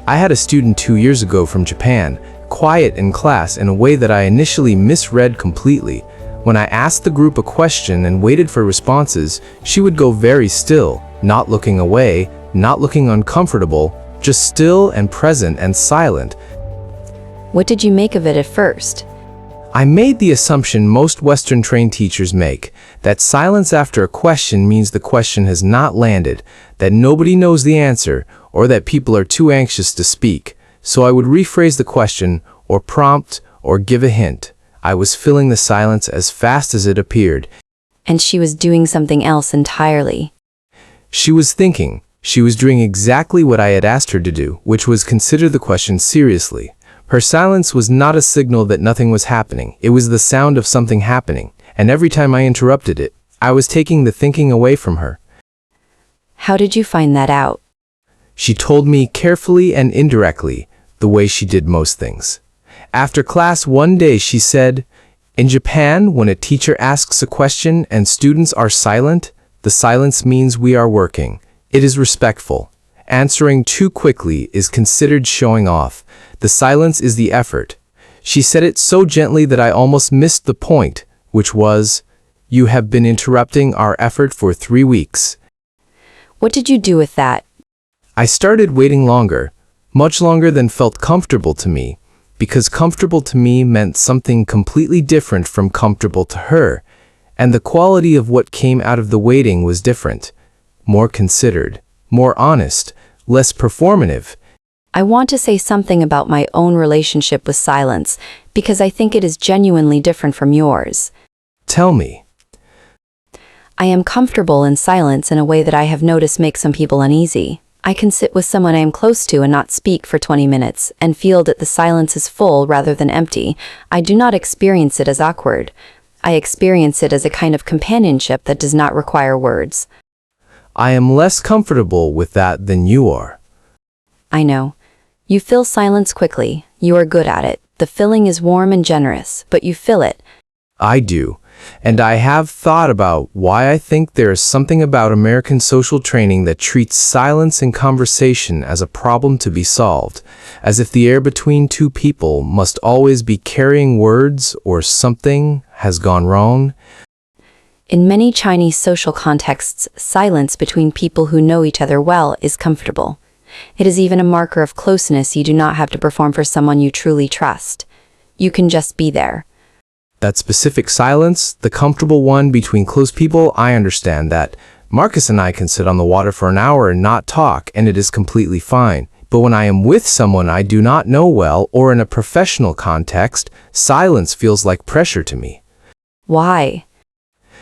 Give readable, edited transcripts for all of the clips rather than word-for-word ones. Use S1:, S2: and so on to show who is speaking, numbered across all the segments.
S1: I had a student 2 years ago from Japan, quiet in class in a way that I initially misread completely. When I asked the group a question and waited for responses, she would go very still, not looking away, not looking uncomfortable, just still and present and silent.
S2: What did you make of it at first?
S1: I made the assumption most Western-trained teachers make, that silence after a question means the question has not landed, that nobody knows the answer, or that people are too anxious to speak. So I would rephrase the question, or prompt, or give a hint. I was filling the silence as fast as it appeared.
S2: And she was doing something else entirely.
S1: She was thinking. She was doing exactly what I had asked her to do, which was consider the question seriously. Her silence was not a signal that nothing was happening. It was the sound of something happening, and every time I interrupted it, I was taking the thinking away from her.
S2: How did you find that out?
S1: She told me carefully and indirectly, the way she did most things. After class one day she said, "In Japan, when a teacher asks a question and students are silent, the silence means we are working. It is respectful. Answering too quickly is considered showing off. The silence is the effort." She said it so gently that I almost missed the point, which was, "You have been interrupting our effort for 3 weeks."
S2: What did you do with that?
S1: I started waiting longer, much longer than felt comfortable to me, because comfortable to me meant something completely different from comfortable to her, and the quality of what came out of the waiting was different, more considered, more honest, less performative.
S2: I want to say something about my own relationship with silence, because I think it is genuinely different from yours.
S1: Tell me.
S2: I am comfortable in silence in a way that I have noticed makes some people uneasy. I can sit with someone I am close to and not speak for 20 minutes, and feel that the silence is full rather than empty. I do not experience it as awkward. I experience it as a kind of companionship that does not require words.
S1: I am less comfortable with that than you are.
S2: I know. You fill silence quickly. You are good at it. The filling is warm and generous, but you fill it.
S1: I do. And I have thought about why I think there is something about American social training that treats silence in conversation as a problem to be solved, as if the air between two people must always be carrying words or something has gone wrong.
S2: In many Chinese social contexts, silence between people who know each other well is comfortable. It is even a marker of closeness you do not have to perform for someone you truly trust. You can just be there.
S1: That specific silence, the comfortable one between close people, I understand that. Marcus and I can sit on the water for an hour and not talk, and it is completely fine. But when I am with someone I do not know well or in a professional context, silence feels like pressure to me.
S2: Why?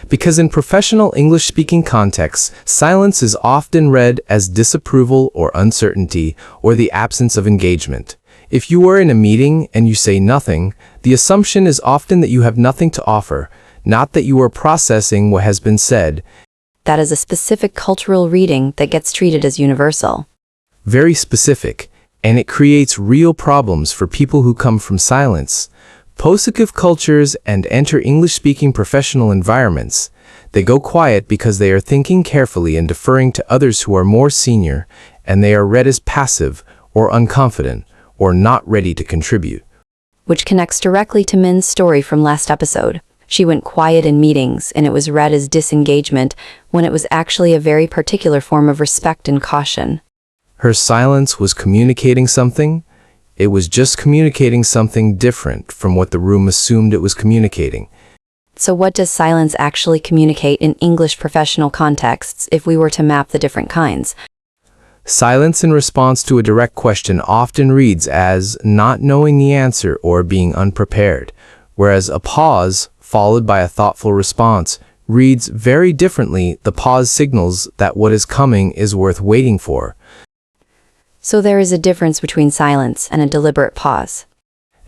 S1: Because in professional English-speaking contexts, silence is often read as disapproval or uncertainty or the absence of engagement. If you are in a meeting and you say nothing, the assumption is often that you have nothing to offer, not that you are processing what has been said.
S2: That is a specific cultural reading that gets treated as universal.
S1: Very specific, and it creates real problems for people who come from silence. Possessive cultures and enter English-speaking professional environments. They go quiet because they are thinking carefully and deferring to others who are more senior, and they are read as passive or unconfident or not ready to contribute.
S2: Which connects directly to Min's story from last episode. She went quiet in meetings, and it was read as disengagement, when it was actually a very particular form of respect and caution.
S1: Her silence was communicating something. It was just communicating something different from what the room assumed it was communicating.
S2: So what does silence actually communicate in English professional contexts if we were to map the different kinds?
S1: Silence in response to a direct question often reads as not knowing the answer or being unprepared, whereas a pause, followed by a thoughtful response, reads very differently. The pause signals that what is coming is worth waiting for.
S2: So there is a difference between silence and a deliberate pause.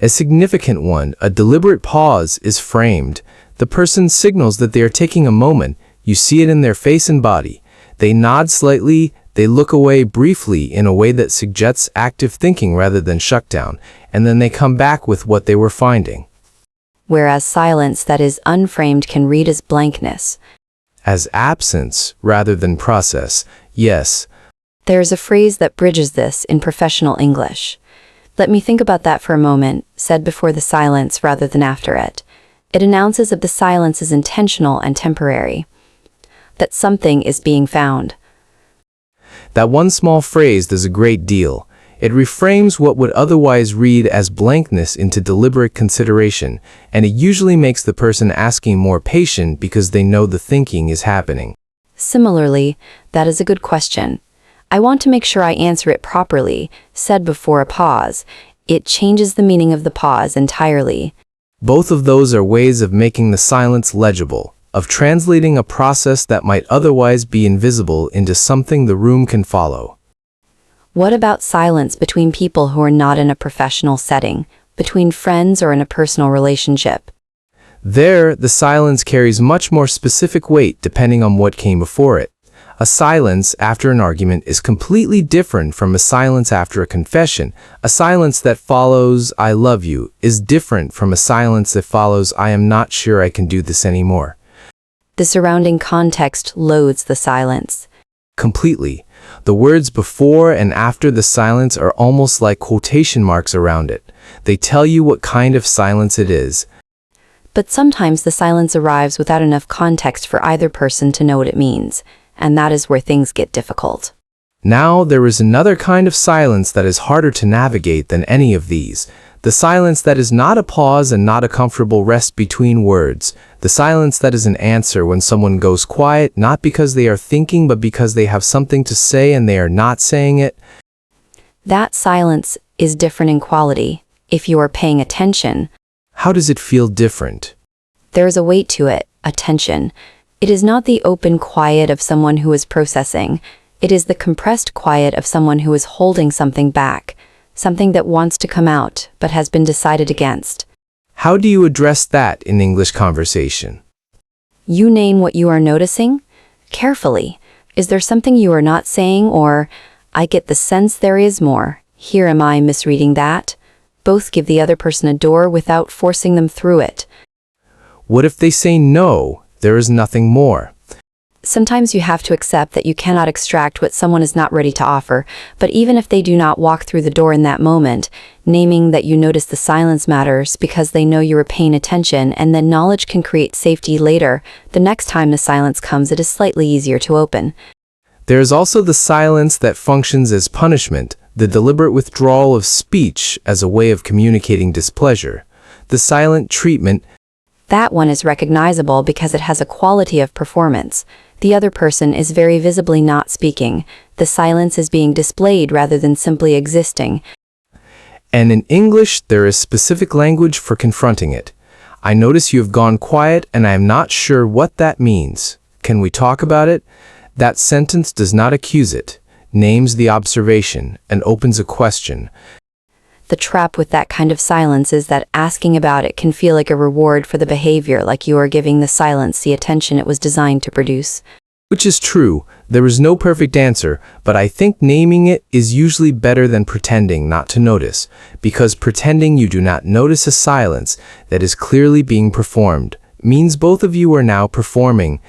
S1: A significant one. A deliberate pause is framed. The person signals that they are taking a moment. You see it in their face and body. They nod slightly. They look away briefly in a way that suggests active thinking rather than shutdown, and then they come back with what they were finding.
S2: Whereas silence that is unframed can read as blankness.
S1: As absence rather than process, yes.
S2: There's a phrase that bridges this in professional English. Let me think about that for a moment, said before the silence rather than after it. It announces that the silence is intentional and temporary, that something is being found.
S1: That one small phrase does a great deal. It reframes what would otherwise read as blankness into deliberate consideration, and it usually makes the person asking more patient because they know the thinking is happening.
S2: Similarly, that is a good question. I want to make sure I answer it properly, said before a pause. It changes the meaning of the pause entirely.
S1: Both of those are ways of making the silence legible, of translating a process that might otherwise be invisible into something the room can follow.
S2: What about silence between people who are not in a professional setting, between friends or in a personal relationship?
S1: There, the silence carries much more specific weight depending on what came before it. A silence after an argument is completely different from a silence after a confession. A silence that follows "I love you" is different from a silence that follows "I am not sure I can do this anymore."
S2: The surrounding context loads the silence.
S1: Completely. The words before and after the silence are almost like quotation marks around it. They tell you what kind of silence it is.
S2: But sometimes the silence arrives without enough context for either person to know what it means, and that is where things get difficult.
S1: Now, there is another kind of silence that is harder to navigate than any of these. The silence that is not a pause and not a comfortable rest between words. The silence that is an answer when someone goes quiet, not because they are thinking, but because they have something to say and they are not saying it.
S2: That silence is different in quality, if you are paying attention.
S1: How does it feel different?
S2: There is a weight to it, a tension. It is not the open quiet of someone who is processing. It is the compressed quiet of someone who is holding something back, something that wants to come out but has been decided against.
S1: How do you address that in English conversation?
S2: You name what you are noticing carefully. Is there something you are not saying, or I get the sense there is more. Here am I misreading that? Both give the other person a door without forcing them through it.
S1: What if they say no, there is nothing more?
S2: Sometimes you have to accept that you cannot extract what someone is not ready to offer, but even if they do not walk through the door in that moment, naming that you notice the silence matters because they know you are paying attention, and then knowledge can create safety later. The next time the silence comes, it is slightly easier to open.
S1: There is also the silence that functions as punishment, the deliberate withdrawal of speech as a way of communicating displeasure. The silent treatment.
S2: That one is recognizable because it has a quality of performance. The other person is very visibly not speaking. The silence is being displayed rather than simply existing.
S1: And in English, there is specific language for confronting it. I notice you have gone quiet and I am not sure what that means. Can we talk about it? That sentence does not accuse it, names the observation, and opens a question.
S2: The trap with that kind of silence is that asking about it can feel like a reward for the behavior, like you are giving the silence the attention it was designed to produce.
S1: Which is true. There is no perfect answer, but I think naming it is usually better than pretending not to notice, because pretending you do not notice a silence that is clearly being performed means both of you are now performing.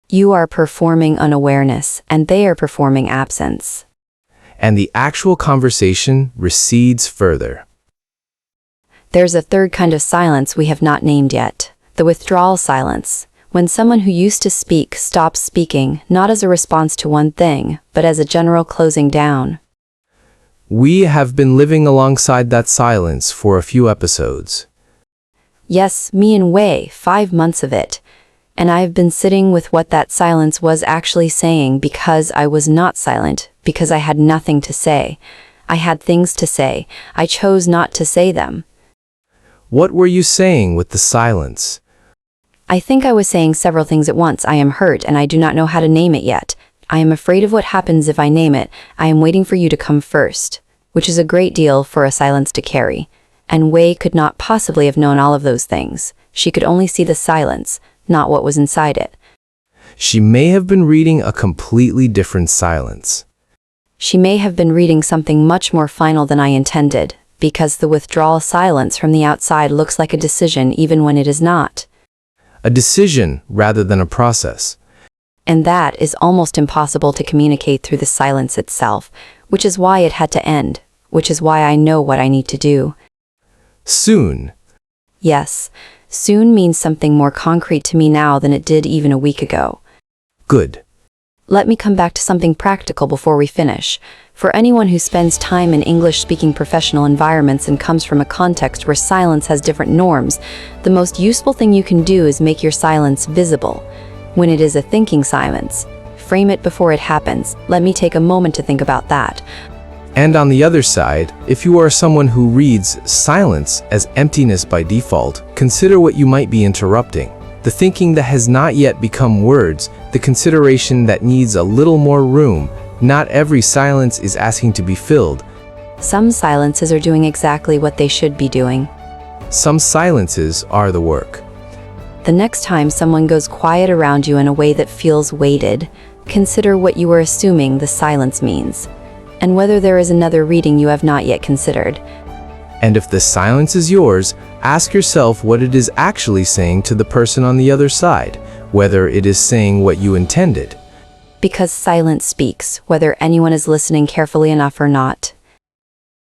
S2: You are performing unawareness, and they are performing absence.
S1: And the actual conversation recedes further.
S2: There's a third kind of silence we have not named yet, the withdrawal silence, when someone who used to speak stops speaking, not as a response to one thing, but as a general closing down.
S1: We have been living alongside that silence for a few episodes.
S2: Yes, me and Wei, 5 months of it. And I've been sitting with what that silence was actually saying because I was not silent, because I had nothing to say. I had things to say. I chose not to say them.
S1: What were you saying with the silence?
S2: I think I was saying several things at once. I am hurt and I do not know how to name it yet. I am afraid of what happens if I name it. I am waiting for you to come first, which is a great deal for a silence to carry. And Wei could not possibly have known all of those things. She could only see the silence, not what was inside it.
S1: She may have been reading a completely different silence.
S2: She may have been reading something much more final than I intended, because the withdrawal silence from the outside looks like a decision even when it is not.
S1: A decision rather than a process.
S2: And that is almost impossible to communicate through the silence itself, which is why it had to end, which is why I know what I need to do.
S1: Soon.
S2: Yes, soon means something more concrete to me now than it did even a week ago.
S1: Good.
S2: Let me come back to something practical before we finish. For anyone who spends time in English-speaking professional environments and comes from a context where silence has different norms, the most useful thing you can do is make your silence visible. When it is a thinking silence, frame it before it happens. Let me take a moment to think about that.
S1: And on the other side, if you are someone who reads silence as emptiness by default, consider what you might be interrupting. The thinking that has not yet become words, the consideration that needs a little more room. Not every silence is asking to be filled.
S2: Some silences are doing exactly what they should be doing.
S1: Some silences are the work.
S2: The next time someone goes quiet around you in a way that feels weighted, consider what you are assuming the silence means, and whether there is another reading you have not yet considered.
S1: And if the silence is yours, ask yourself what it is actually saying to the person on the other side, whether it is saying what you intended.
S2: Because silence speaks, whether anyone is listening carefully enough or not.